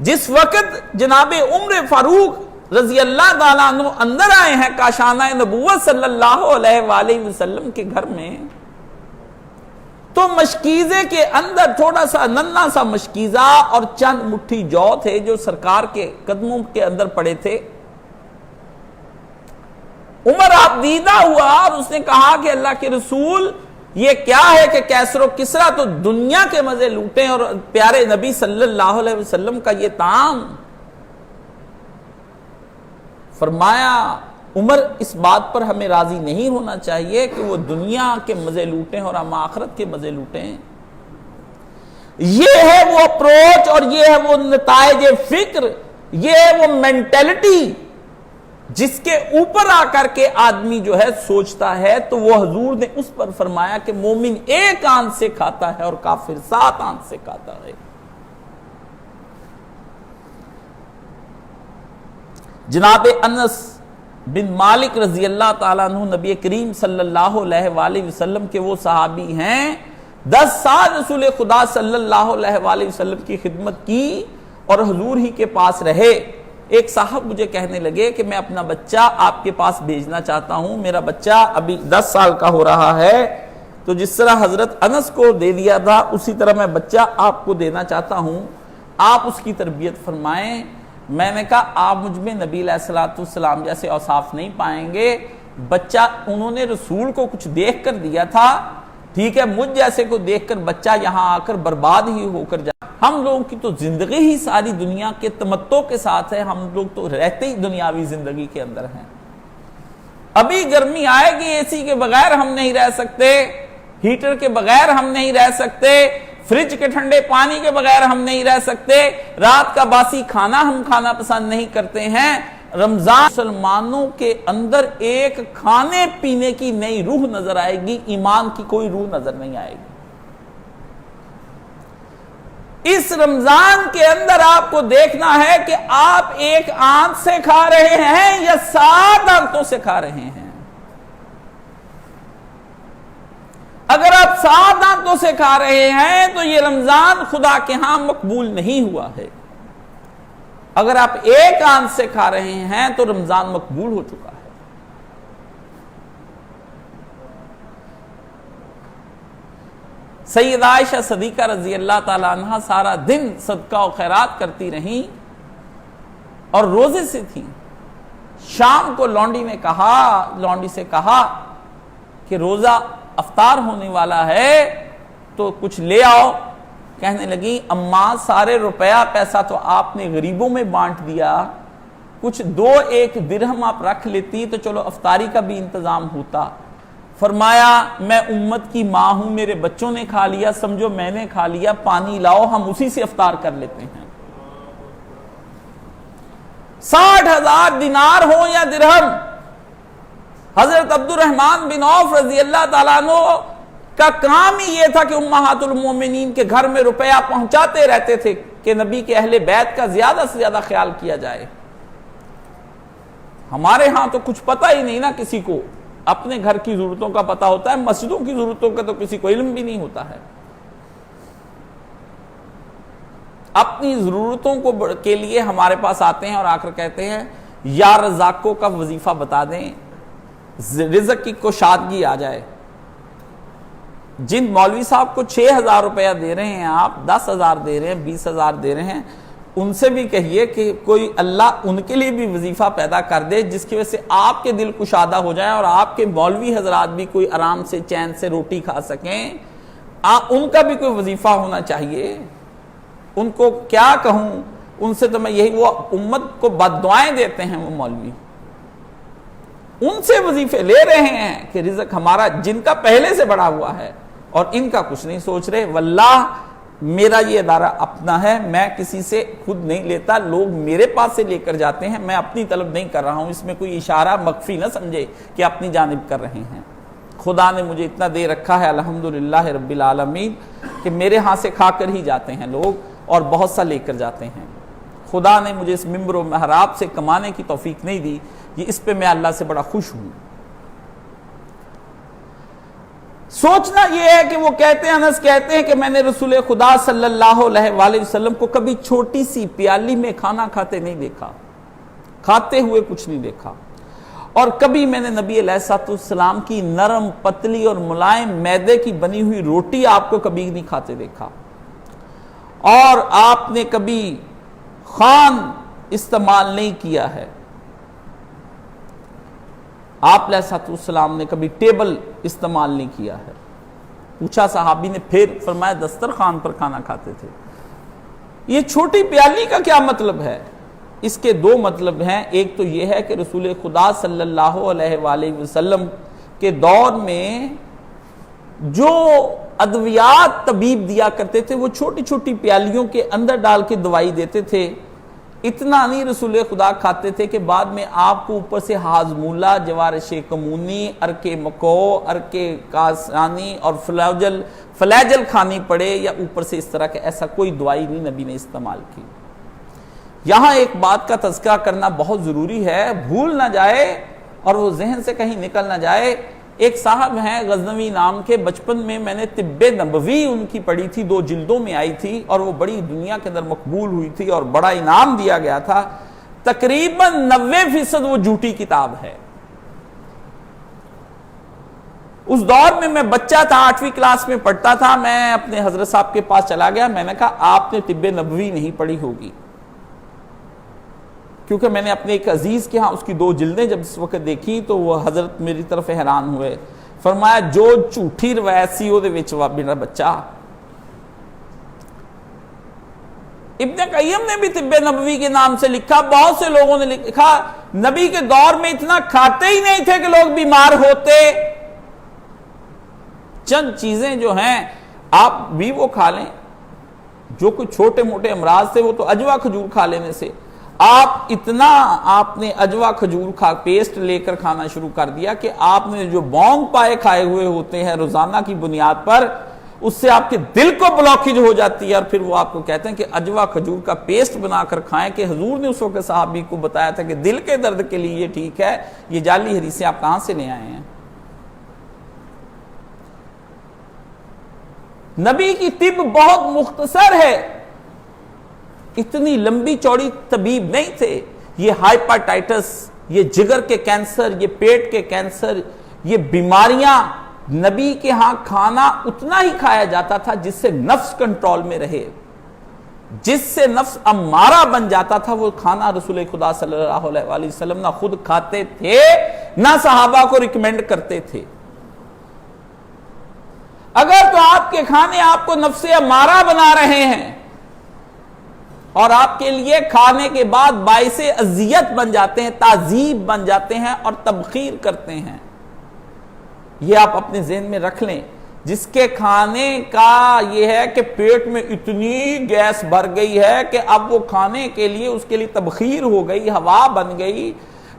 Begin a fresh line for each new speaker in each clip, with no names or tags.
جس وقت جناب عمر فاروق رضی اللہ تعالیٰ عنہ اندر آئے ہیں کاشانہ نبوت صلی اللہ علیہ وآلہ وسلم کے گھر میں، تو مشکیزے کے اندر تھوڑا سا ننھا سا مشکیزہ اور چند مٹھی جو تھے جو سرکار کے قدموں کے اندر پڑے تھے۔ عمر آپ دیدہ ہوا اور اس نے کہا کہ اللہ کے رسول یہ کیا ہے کہ کیسر و کسرا تو دنیا کے مزے لوٹیں اور پیارے نبی صلی اللہ علیہ وسلم کا یہ طعام۔ فرمایا عمر اس بات پر ہمیں راضی نہیں ہونا چاہیے کہ وہ دنیا کے مزے لوٹیں اور ہم آخرت کے مزے لوٹیں۔ یہ ہے وہ اپروچ اور یہ ہے وہ نتائج فکر، یہ ہے وہ مینٹلٹی جس کے اوپر آ کر کے آدمی جو ہے سوچتا ہے۔ تو وہ حضور نے اس پر فرمایا کہ مومن ایک آنت سے کھاتا ہے اور کافر 7 آنت سے کھاتا ہے۔ جناب انس بن مالک رضی اللہ تعالیٰ عنہ نبی کریم صلی اللہ علیہ وآلہ وسلم کے وہ صحابی ہیں، 10 سال رسول خدا صلی اللہ علیہ وآلہ وسلم کی خدمت کی اور حضور ہی کے پاس رہے۔ ایک صاحب مجھے کہنے لگے کہ میں اپنا بچہ آپ کے پاس بھیجنا چاہتا ہوں، میرا بچہ ابھی 10 سال کا ہو رہا ہے، تو جس طرح حضرت انس کو دے دیا تھا اسی طرح میں بچہ آپ کو دینا چاہتا ہوں، آپ اس کی تربیت فرمائیں۔ میں نے کہا آپ مجھ میں نبی علیہ الصلوۃ والسلام جیسے اوصاف نہیں پائیں گے، بچہ انہوں نے رسول کو کچھ دیکھ کر دیا تھا، ٹھیک ہے، مجھ جیسے کو دیکھ کر بچہ یہاں آ کر برباد ہی ہو کر جائے۔ ہم لوگوں کی تو زندگی ہی ساری دنیا کے تمتع کے ساتھ ہے، ہم لوگ تو رہتے ہی دنیاوی زندگی کے اندر ہیں۔ ابھی گرمی آئے گی، اے سی کے بغیر ہم نہیں رہ سکتے، ہیٹر کے بغیر ہم نہیں رہ سکتے، فریج کے ٹھنڈے پانی کے بغیر ہم نہیں رہ سکتے، رات کا باسی کھانا ہم کھانا پسند نہیں کرتے ہیں۔ رمضان مسلمانوں کے اندر ایک کھانے پینے کی نئی روح نظر آئے گی، ایمان کی کوئی روح نظر نہیں آئے گی۔ اس رمضان کے اندر آپ کو دیکھنا ہے کہ آپ ایک آنت سے کھا رہے ہیں یا 7 آنتوں سے کھا رہے ہیں۔ اگر آپ 7 آنتوں سے کھا رہے ہیں تو یہ رمضان خدا کے ہاں مقبول نہیں ہوا ہے۔ اگر آپ ایک آنت سے کھا رہے ہیں تو رمضان مقبول ہو چکا ہے۔ سیدہ عائشہ صدیقہ رضی اللہ تعالی عنہ سارا دن صدقہ و خیرات کرتی رہیں اور روزے سے تھیں۔ شام کو لونڈی سے کہا کہ روزہ افطار ہونے والا ہے تو کچھ لے آؤ۔ کہنے لگی اماں سارے روپیہ پیسہ تو آپ نے غریبوں میں بانٹ دیا، کچھ 2-1 درہم آپ رکھ لیتی تو چلو افطاری کا بھی انتظام ہوتا۔ فرمایا میں امت کی ماں ہوں، میرے بچوں نے کھا لیا، سمجھو میں نے کھا لیا، پانی لاؤ ہم اسی سے افطار کر لیتے ہیں۔ 60,000 دینار ہو یا درہم، حضرت عبد الرحمن بن عوف رضی اللہ تعالیٰ عنہ کا کام ہی یہ تھا کہ امہات المومنین کے گھر میں روپیہ پہنچاتے رہتے تھے کہ نبی کے اہل بیت کا زیادہ سے زیادہ خیال کیا جائے۔ ہمارے ہاں تو کچھ پتہ ہی نہیں نا، کسی کو اپنے گھر کی ضرورتوں کا پتہ ہوتا ہے، مسجدوں کی ضرورتوں کا تو کسی کو علم بھی نہیں ہوتا ہے۔ اپنی ضرورتوں کے لیے ہمارے پاس آتے ہیں اور آ کر کہتے ہیں یا رزاقوں کا وظیفہ بتا دیں، رزق کی کشادگی آ جائے۔ جن مولوی صاحب کو 6,000 روپیہ دے رہے ہیں، آپ 10,000 دے رہے ہیں، 20,000 دے رہے ہیں، ان سے بھی کہیے کہ کوئی اللہ ان کے لیے بھی وظیفہ پیدا کر دے جس کی وجہ سے آپ کے دل کشادہ ہو جائے اور آپ کے مولوی حضرات بھی کوئی آرام سے چین سے روٹی کھا سکیں۔ ان کا بھی کوئی وظیفہ ہونا چاہیے۔ ان کو کیا کہوں، ان سے تو میں یہی، وہ امت کو بد دعائیں دیتے ہیں وہ مولوی، ان سے وظیفے لے رہے ہیں کہ رزق ہمارا جن کا پہلے سے بڑا ہوا ہے اور ان کا کچھ نہیں سوچ رہے۔ واللہ میرا یہ ادارہ اپنا ہے، میں کسی سے خود نہیں لیتا، لوگ میرے پاس سے لے کر جاتے ہیں، میں اپنی طلب نہیں کر رہا ہوں۔ اس میں کوئی اشارہ مخفی نہ سمجھے کہ اپنی جانب کر رہے ہیں۔ خدا نے مجھے اتنا دے رکھا ہے الحمدللہ رب العالمین کہ میرے ہاں سے کھا کر ہی جاتے ہیں لوگ اور بہت سا لے کر جاتے ہیں۔ خدا نے مجھے اس ممبر و محراب سے کمانے کی توفیق نہیں دی، یہ اس پہ میں اللہ سے بڑا خوش ہوں۔ سوچنا یہ ہے کہ وہ کہتے ہیں، انس کہتے ہیں کہ میں نے رسول خدا صلی اللہ علیہ وآلہ وسلم کو کبھی چھوٹی سی پیالی میں کھانا کھاتے نہیں دیکھا، کھاتے ہوئے کچھ نہیں دیکھا، اور کبھی میں نے نبی علیہ السلام کی نرم پتلی اور ملائم میدے کی بنی ہوئی روٹی آپ کو کبھی نہیں کھاتے دیکھا، اور آپ نے کبھی خوان استعمال نہیں کیا ہے، آپ علیہ السلام نے کبھی ٹیبل استعمال نہیں کیا ہے۔ پوچھا صحابی نے، پھر فرمایا دسترخوان پر کھانا کھاتے تھے۔ یہ چھوٹی پیالی کا کیا مطلب ہے؟ اس کے دو مطلب ہیں۔ ایک تو یہ ہے کہ رسول خدا صلی اللہ علیہ وآلہ وسلم کے دور میں جو ادویات طبیب دیا کرتے تھے وہ چھوٹی چھوٹی پیالیوں کے اندر ڈال کے دوائی دیتے تھے۔ اتنا نہیں رسول خدا کھاتے تھے کہ بعد میں آپ کو اوپر سے ہاضمولہ، جوارش کمونی، ارک مکو، ارک کاسانی اور فلیجل کھانی پڑے، یا اوپر سے اس طرح کے ایسا کوئی دوائی نہیں نبی نے استعمال کی۔ یہاں ایک بات کا تذکرہ کرنا بہت ضروری ہے، بھول نہ جائے اور وہ ذہن سے کہیں نکل نہ جائے۔ ایک صاحب ہیں غزنوی نام کے، بچپن میں میں نے طب نبوی ان کی پڑھی تھی، 2 جلدوں میں آئی تھی، اور وہ بڑی دنیا کے اندر مقبول ہوئی تھی اور بڑا انعام دیا گیا تھا۔ تقریباً 90% وہ جھوٹی کتاب ہے۔ اس دور میں میں بچہ تھا، 8ویں کلاس میں پڑھتا تھا، میں اپنے حضرت صاحب کے پاس چلا گیا، میں نے کہا آپ نے طب نبوی نہیں پڑھی ہوگی، کیونکہ میں نے اپنے ایک عزیز کے ہاں اس کی 2 جلدیں جب اس وقت دیکھی تو وہ حضرت میری طرف حیران ہوئے، فرمایا جو جھوٹی روایت سی دے وچ میرا بچہ۔ ابن قیم نے بھی طب نبوی کے نام سے لکھا، بہت سے لوگوں نے لکھا، نبی کے دور میں اتنا کھاتے ہی نہیں تھے کہ لوگ بیمار ہوتے۔ چند چیزیں جو ہیں آپ بھی وہ کھا لیں، جو کچھ چھوٹے موٹے امراض تھے وہ تو اجوا کھجور کھا لینے سے، آپ نے اجوا کھجور پیسٹ لے کر کھانا شروع کر دیا کہ آپ نے جو بونگ پائے کھائے ہوئے ہوتے ہیں روزانہ کی بنیاد پر، اس سے آپ کے دل کو بلاکیج ہو جاتی ہے، اور پھر وہ آپ کو کہتے ہیں کہ اجوا کھجور کا پیسٹ بنا کر کھائیں، کہ حضور نے اس وقت صحابی کو بتایا تھا کہ دل کے درد کے لیے یہ ٹھیک ہے۔ یہ جعلی حدیثیں آپ کہاں سے لے آئے ہیں؟ نبی کی طب بہت مختصر ہے، اتنی لمبی چوڑی طبیب نہیں تھے۔ یہ ہائپاٹائٹس، یہ جگر کے کینسر، یہ پیٹ کے کینسر، یہ بیماریاں، نبی کے ہاں کھانا اتنا ہی کھایا جاتا تھا جس سے نفس کنٹرول میں رہے، جس سے نفس امارہ بن جاتا تھا، وہ کھانا رسول خدا صلی اللہ علیہ وآلہ وسلم نہ خود کھاتے تھے نہ صحابہ کو ریکمینڈ کرتے تھے۔ اگر تو آپ کے کھانے آپ کو نفس امارہ بنا رہے ہیں اور آپ کے لیے کھانے کے بعد باعث اذیت بن جاتے ہیں، تعذیب بن جاتے ہیں اور تبخیر کرتے ہیں، یہ آپ اپنے ذہن میں رکھ لیں۔ جس کے کھانے کا یہ ہے کہ پیٹ میں اتنی گیس بھر گئی ہے کہ اب وہ کھانے کے لیے اس کے لیے تبخیر ہو گئی، ہوا بن گئی،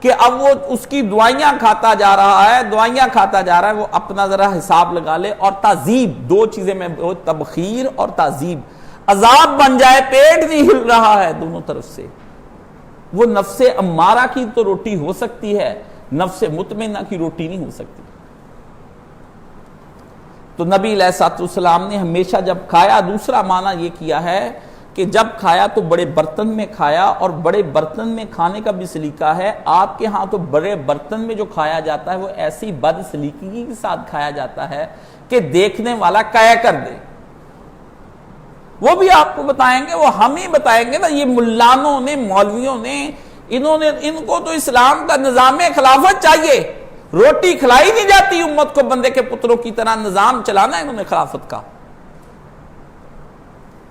کہ اب وہ اس کی دوائیاں کھاتا جا رہا ہے، وہ اپنا ذرا حساب لگا لے۔ اور تعذیب، 2 چیزیں میں، تبخیر اور تعذیب، عذاب بن جائے، پیٹ نہیں ہل رہا ہے دونوں طرف سے، وہ نفس امارہ کی تو روٹی ہو سکتی ہے، نفس مطمئنہ کی روٹی نہیں ہو سکتی۔ تو نبی علیہ السلام نے ہمیشہ جب کھایا، دوسرا معنی یہ کیا ہے کہ جب کھایا تو بڑے برتن میں کھایا، اور بڑے برتن میں کھانے کا بھی سلیقہ ہے۔ آپ کے ہاں تو بڑے برتن میں جو کھایا جاتا ہے وہ ایسی بد سلیقگی کے ساتھ کھایا جاتا ہے کہ دیکھنے والا قے کر دے۔ وہ بھی آپ کو بتائیں گے، وہ ہم ہی بتائیں گے نا، یہ ملانوں نے، مولویوں نے، ان کو تو اسلام کا نظام خلافت چاہیے، روٹی کھلائی نہیں جاتی امت کو بندے کے پتروں کی طرح، نظام چلانا ہے انہوں نے خلافت کا۔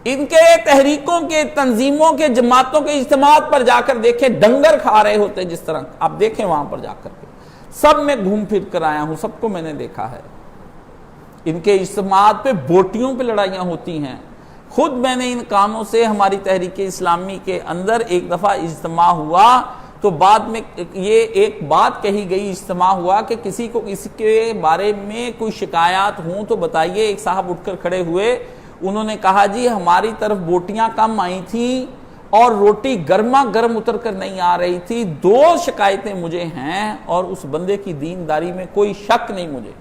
ان کے تحریکوں کے، تنظیموں کے، جماعتوں کے اجتماعات پر جا کر دیکھیں، ڈنگر کھا رہے ہوتے جس طرح، آپ دیکھیں وہاں پر جا کر کے، سب میں گھوم پھر کر آیا ہوں، سب کو میں نے دیکھا ہے۔ ان کے اجتماعات پہ بوٹیوں پہ لڑائیاں ہوتی ہیں۔ خود میں نے ان کاموں سے، ہماری تحریک اسلامی کے اندر ایک دفعہ اجتماع ہوا تو بعد میں یہ ایک بات کہی گئی، اجتماع ہوا کہ کسی کو اس کے بارے میں کوئی شکایات ہوں تو بتائیے۔ ایک صاحب اٹھ کر کھڑے ہوئے، انہوں نے کہا جی ہماری طرف بوٹیاں کم آئی تھیں اور روٹی گرما گرم اتر کر نہیں آ رہی تھی، 2 شکایتیں مجھے ہیں، اور اس بندے کی دینداری میں کوئی شک نہیں مجھے۔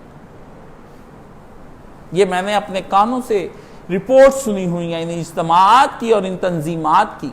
یہ میں نے اپنے کانوں سے رپورٹ سنی ہوئی ہیں ان اجتماعات کی اور ان تنظیمات کی.